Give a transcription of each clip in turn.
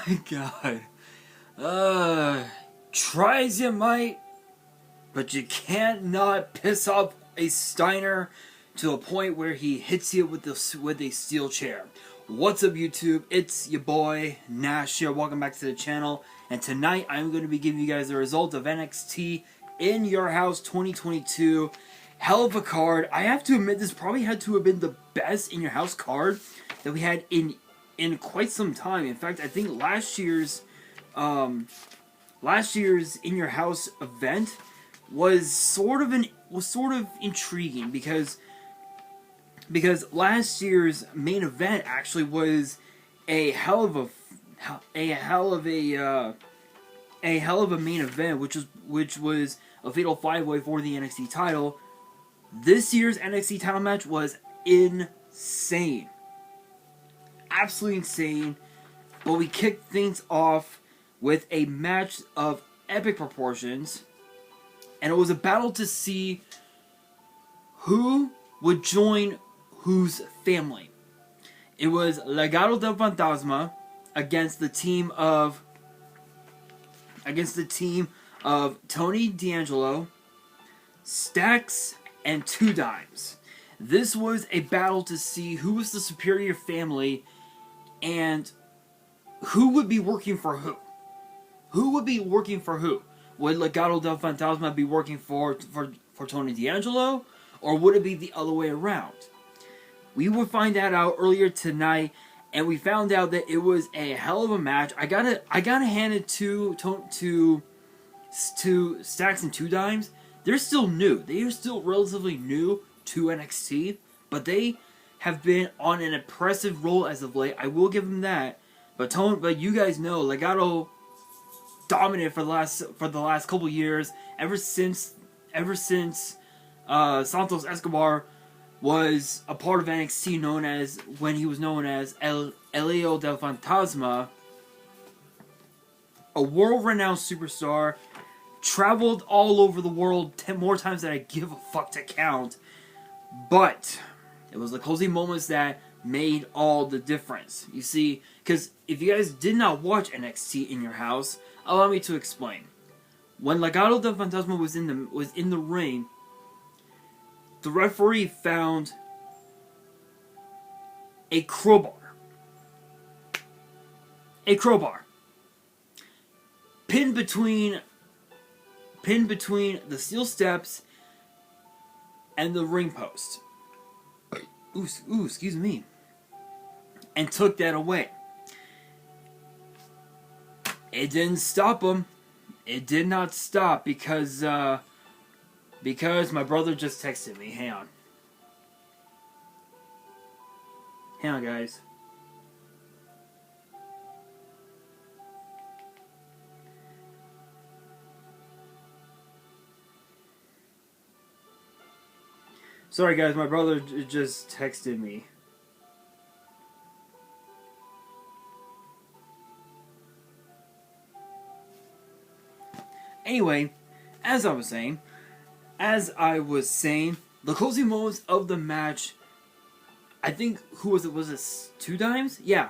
my god. Try as you might, but you can't not piss off a Steiner to a point where he hits you with a steel chair. What's up, YouTube? It's your boy Nash here. Welcome back to the channel. And tonight I'm going to be giving you guys the result of NXT In Your House 2022. Hell of a card. I have to admit, this probably had to have been the best In Your House card that we had in quite some time. In fact, I think last year's In Your House event was sort of intriguing because last year's main event actually was a hell of a main event, which was a fatal 5-way for the NXT title. This year's NXT title match was insane. Absolutely insane. But we kicked things off with a match of epic proportions, and it was a battle to see who would join whose family. It was Legato Del Fantasma against the team of Tony D'Angelo, Stacks, and Two Dimes. This was a battle to see who was the superior family and who would be working for who. Who would be working for who? Would Legato Del Fantasma be working for Tony D'Angelo, or would it be the other way around? We would find that out earlier tonight, and we found out that it was a hell of a match. I gotta hand it to Stacks and Two Dimes. They're still new. They are still relatively new to NXT, but they have been on an impressive roll as of late. I will give them that. But you guys know Legato dominated for the last couple years. Ever since Santos Escobar was a part of NXT, when he was known as Legato Del Fantasma, a world-renowned superstar, traveled all over the world 10 more times than I give a fuck to count. But it was the closing moments that made all the difference. You see, because if you guys did not watch NXT In Your House, allow me to explain. When Legato Del Fantasma was in the ring, the referee found a crowbar. Pinned between the steel steps and the ring post. Ooh, excuse me. And took that away. It didn't stop him. It did not stop because my brother just texted me. Hang on. Hang on, guys. Sorry, guys. My brother just texted me. Anyway, as I was saying, the closing moments of the match, I think, who was it? Was this Two Dimes? Yeah.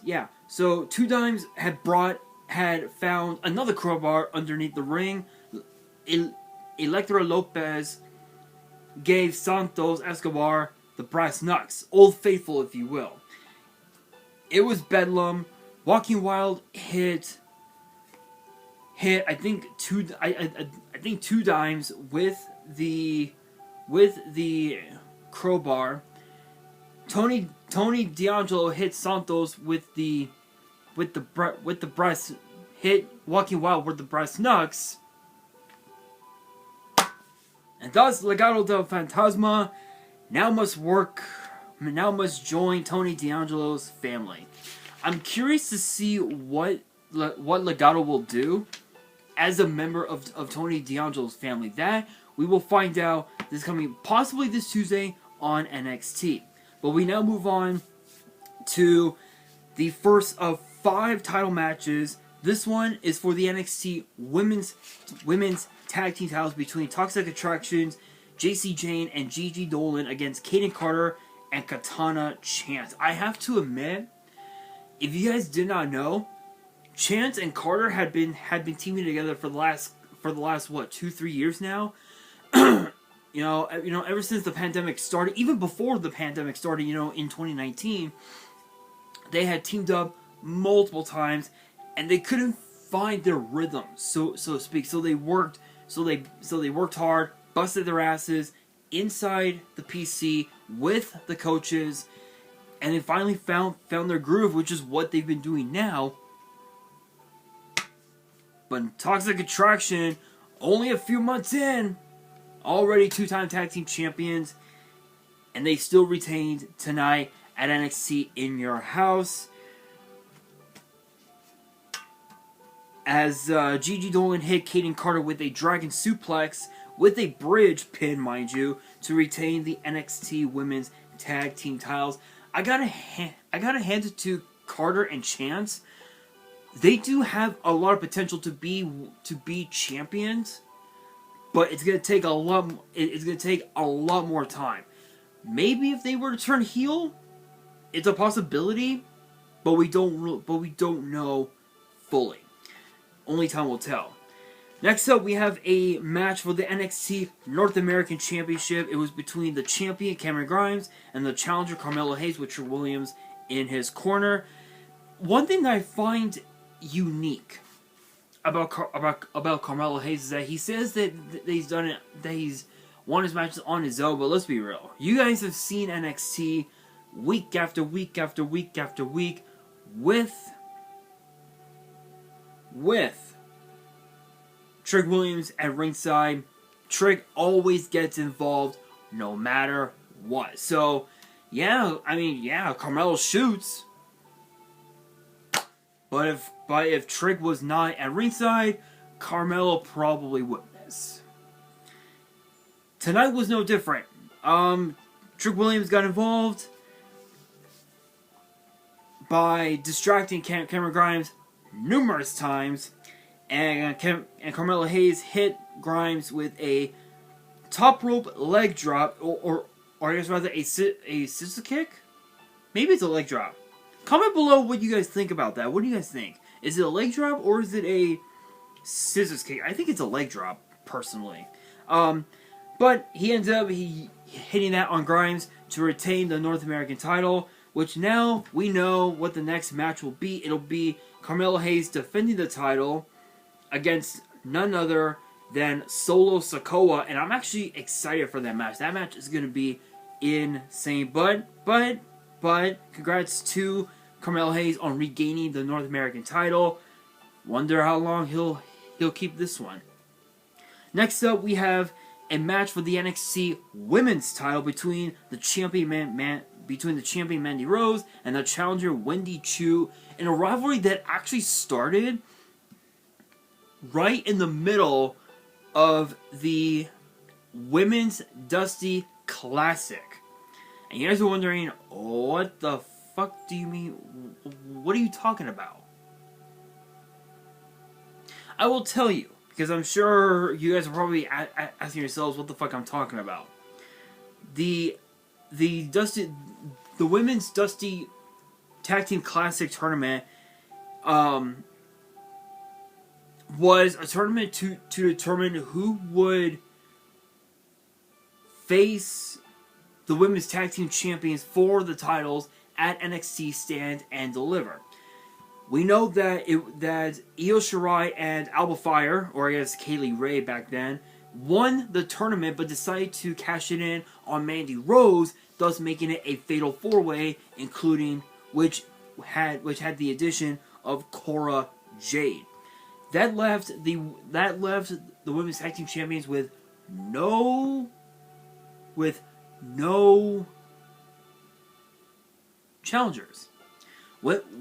Yeah. So, Two Dimes had found another crowbar underneath the ring. Electra Lopez gave Santos Escobar the brass knucks. Old Faithful, if you will. It was Bedlam. Walking Wild hit I think Two Dimes with the crowbar. Tony D'Angelo hit Santos with the brass, hit Walking Wild with the brass knucks. And thus Legato Del Fantasma now must join Tony D'Angelo's family. I'm curious to see what Legato will do as a member of Tony D'Angelo's family. That we will find out possibly this Tuesday on NXT. But we now move on to the first of 5 title matches. This one is for the NXT women's tag team titles between Toxic Attractions, JC Jane, and Gigi Dolan against Kaden Carter and Katana Chance. I have to admit, if you guys did not know, Chance and Carter had been teaming together for the last what 2-3 years now. Ever since the pandemic started, even before the pandemic started, in 2019, they had teamed up multiple times, and they couldn't find their rhythm, so to speak. So they worked hard, busted their asses inside the PC with the coaches, and they finally found their groove, which is what they've been doing now. But Toxic Attraction, only a few months in, already 2-time tag team champions, and they still retained tonight at NXT In Your House. As Gigi Dolan hit Kaden Carter with a Dragon Suplex, with a bridge pin, mind you, to retain the NXT Women's Tag Team titles. I gotta hand it to Carter and Chance. They do have a lot of potential to be champions, but it's gonna take a lot. It's gonna take a lot more time. Maybe if they were to turn heel, it's a possibility, but we don't know fully. Only time will tell. Next up, we have a match for the NXT North American Championship. It was between the champion Cameron Grimes and the challenger Carmelo Hayes, with Trick Williams in his corner. One thing that I find unique about Carmelo Hayes is that he says that he's won his matches on his own. But let's be real, you guys have seen NXT week after week after week after week with Trick Williams at ringside. Trick always gets involved no matter what. So, Carmelo shoots. But if Trick was not at ringside, Carmelo probably would miss. Tonight was no different. Trick Williams got involved by distracting Cameron Grimes numerous times, and Carmelo Hayes hit Grimes with a top rope leg drop, or I guess rather a scissor kick. Maybe it's a leg drop. Comment below what you guys think about that. What do you guys think? Is it a leg drop or is it a scissors kick? I think it's a leg drop, personally. But he ends up hitting that on Grimes to retain the North American title, which now we know what the next match will be. It'll be Carmelo Hayes defending the title against none other than Solo Sikoa, and I'm actually excited for that match. That match is going to be insane. But congrats to Carmelo Hayes on regaining the North American title. Wonder how long he'll keep this one. Next up, we have a match for the NXT Women's title between the champion Mandy Rose and the challenger Wendy Chu, in a rivalry that actually started right in the middle of the Women's Dusty Classic. And you guys are wondering, what the fuck do you mean? What are you talking about? I will tell you, because I'm sure you guys are probably asking yourselves what the fuck I'm talking about. The Women's Dusty Tag Team Classic tournament was a tournament to determine who would face the Women's Tag Team Champions for the titles at NXT Stand and Deliver. We know that Io Shirai and Alba Fire, or I guess Kaylee Ray back then, won the tournament but decided to cash it in on Mandy Rose, thus making it a fatal four-way, including which had the addition of Cora Jade. That left the Women's Tag Team Champions with no challengers.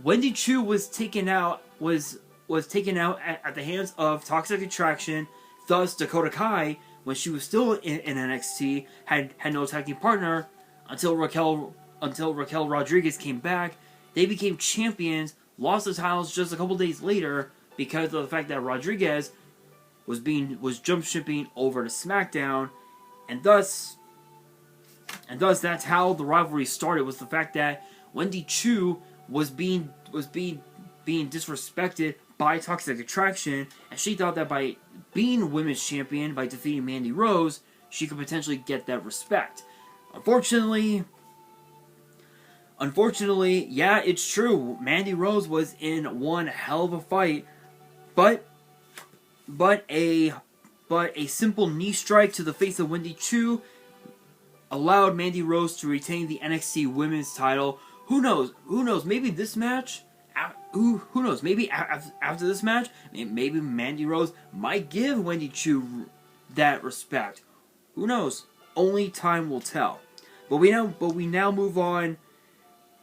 Wendy Chu was taken out at the hands of Toxic Attraction. Thus, Dakota Kai, when she was still in NXT, had no tag team partner until Raquel Rodriguez came back. They became champions, lost the titles just a couple days later because of the fact that Rodriguez was jump shipping over to SmackDown, and thus that's how the rivalry started. Was the fact that Wendy Chu was being being disrespected by Toxic Attraction, and she thought that by being women's champion, by defeating Mandy Rose, she could potentially get that respect. Unfortunately, yeah, it's true. Mandy Rose was in one hell of a fight, but a simple knee strike to the face of Wendy Chu allowed Mandy Rose to retain the NXT Women's title. Who knows? Maybe this match. Who knows? Maybe after this match, maybe Mandy Rose might give Wendy Chu that respect. Who knows? Only time will tell. But we now move on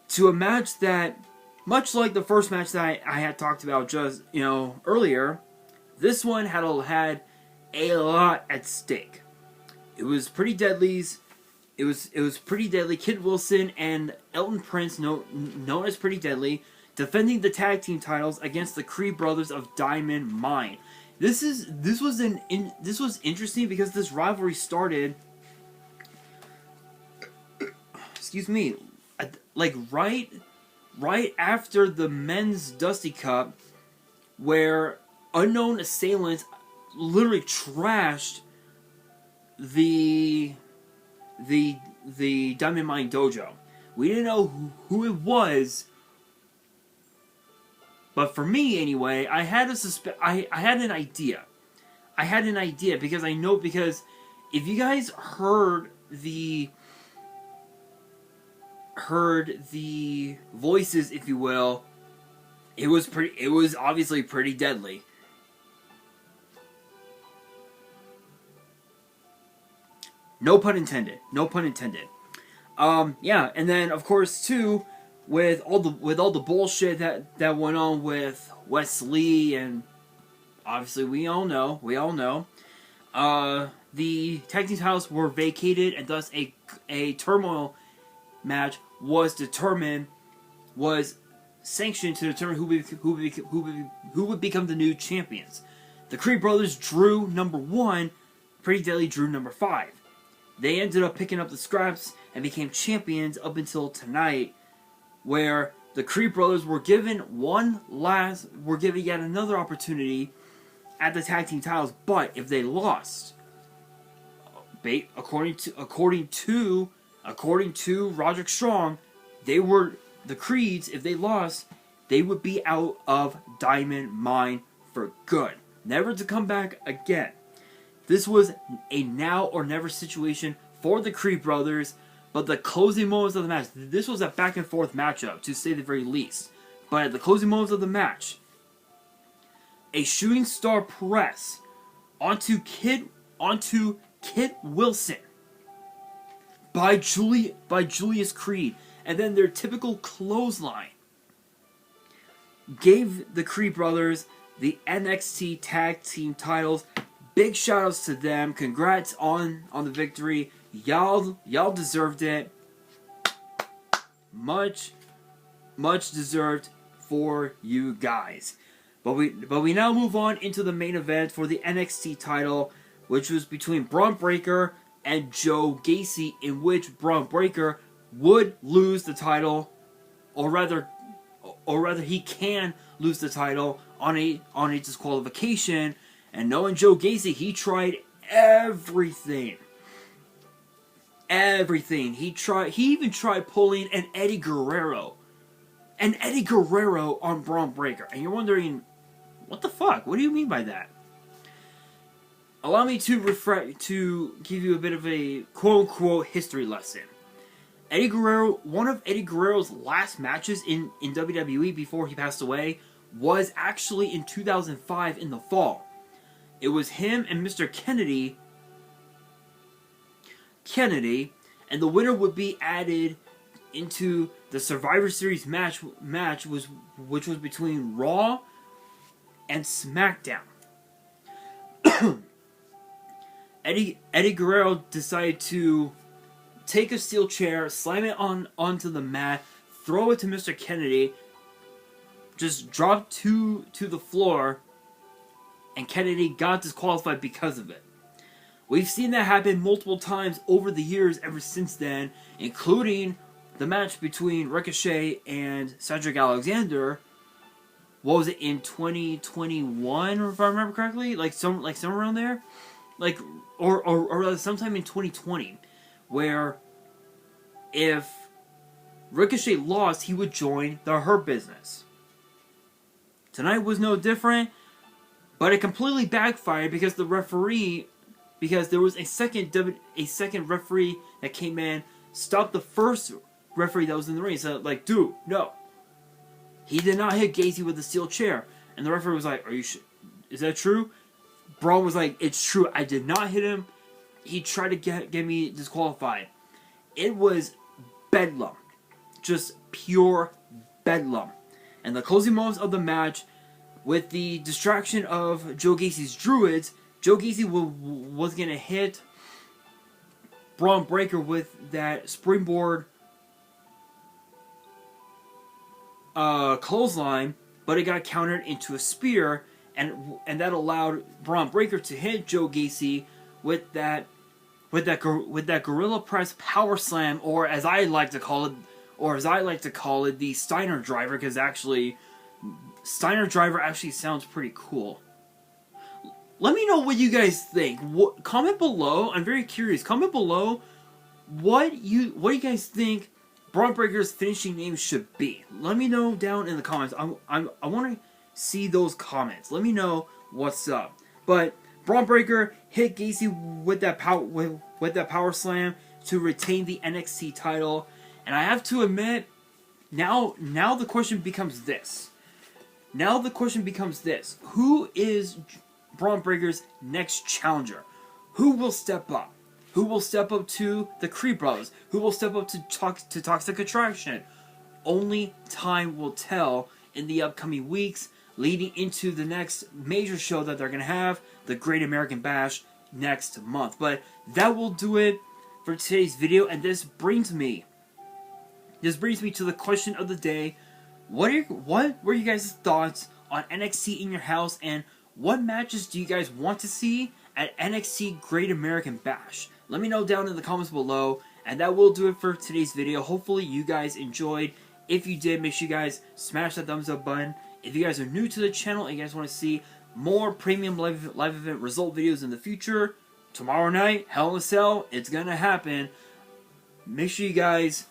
to a match that, much like the first match that I had talked about just earlier, this one had a lot at stake. It was pretty deadly. It was pretty deadly. Kid Wilson and Elton Prince, known as Pretty Deadly, defending the tag team titles against the Creed brothers of Diamond Mine. This was interesting because this rivalry started. Excuse me, like right after the men's Dusty Cup, where unknown assailants literally trashed the Diamond Mine dojo. We didn't know who it was, but for me anyway, I had an idea. Because if you guys heard the voices, if you will, it was obviously pretty deadly. No pun intended. Yeah, and then of course too, with all the bullshit that went on with Wes Lee, and obviously we all know, the tag team titles were vacated, and thus a turmoil match was sanctioned to determine who would become the new champions. The Creed brothers drew number 1, Pretty Deadly drew number 5. They ended up picking up the scraps and became champions up until tonight, where the Creed brothers were given yet another opportunity at the tag team titles. But if they lost, according to Roderick Strong, the Creeds. If they lost, they would be out of Diamond Mine for good, never to come back again. This was a now or never situation for the Creed brothers, but the closing moments of the match, this was a back and forth matchup, to say the very least. But at the closing moments of the match, a shooting star press onto Kid Wilson by Julius Creed, and then their typical clothesline gave the Creed brothers the NXT Tag Team titles. Big shoutouts to them. Congrats on the victory. Y'all deserved it. Much deserved for you guys. But we now move on into the main event for the NXT title, which was between Braun Breaker and Joe Gacy, in which Braun Breaker would lose the title, or rather he can lose the title on a disqualification. And knowing Joe Gacy, he tried everything. He even tried pulling an Eddie Guerrero on Braun Breaker. And you're wondering, what the fuck? What do you mean by that? Allow me to give you a bit of a quote-unquote history lesson. One of Eddie Guerrero's last matches in WWE before he passed away was actually in 2005 in the fall. It was him and Mr. Kennedy, and the winner would be added into the Survivor Series match which was between Raw and SmackDown. Eddie Guerrero decided to take a steel chair, slam it onto the mat, throw it to Mr. Kennedy, just drop to the floor, and Kennedy got disqualified because of it. We've seen that happen multiple times over the years ever since then, including the match between Ricochet and Cedric Alexander, what was it, in 2021, if I remember correctly? Somewhere around there? Or sometime in 2020, where if Ricochet lost, he would join the Hurt Business. Tonight was no different, but it completely backfired because there was a second referee that came in, stopped the first referee that was in the ring. So, dude, no. He did not hit Gacy with the steel chair. And the referee was like, "Are you sure? Is that true?" Braun was like, "It's true. I did not hit him. He tried to get me disqualified." It was bedlam. Just pure bedlam. And the closing moments of the match, with the distraction of Joe Gacy's Druids, Joe Gacy was going to hit Braun Breaker with that springboard clothesline, but it got countered into a spear, and that allowed Braun Breaker to hit Joe Gacy with that gorilla press power slam, or as I like to call it, the Steiner driver, because actually Steiner driver actually sounds pretty cool. Let me know what you guys think. Comment below. I'm very curious. Comment below what you guys think Braun Breaker's finishing name should be. Let me know down in the comments. I want to see those comments. Let me know what's up. But Braun Breaker hit Gacy with that power slam to retain the NXT title. And I have to admit, now the question becomes this. Who is Braun Breaker's next challenger? Who will step up? Who will step up to the Creed Brothers? Who will step up to Toxic Attraction? Only time will tell in the upcoming weeks, leading into the next major show that they're going to have, the Great American Bash, next month. But that will do it for today's video, and this brings me to the question of the day. What were you guys' thoughts on NXT In Your House, and what matches do you guys want to see at NXT Great American Bash? Let me know down in the comments below, and that will do it for today's video. Hopefully you guys enjoyed. If you did, make sure you guys smash that thumbs up button. If you guys are new to the channel and you guys want to see more premium live event result videos in the future, tomorrow night, Hell in a Cell, it's gonna happen. Make sure you guys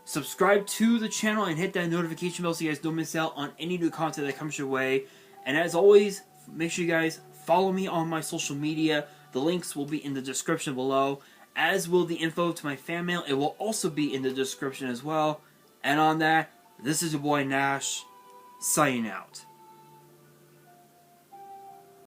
subscribe to the channel and hit that notification bell so you guys don't miss out on any new content that comes your way. And as always, make sure you guys follow me on my social media. The links will be in the description below, as will the info to my fan mail. It will also be in the description as well. And on that, this is your boy Nash, signing out.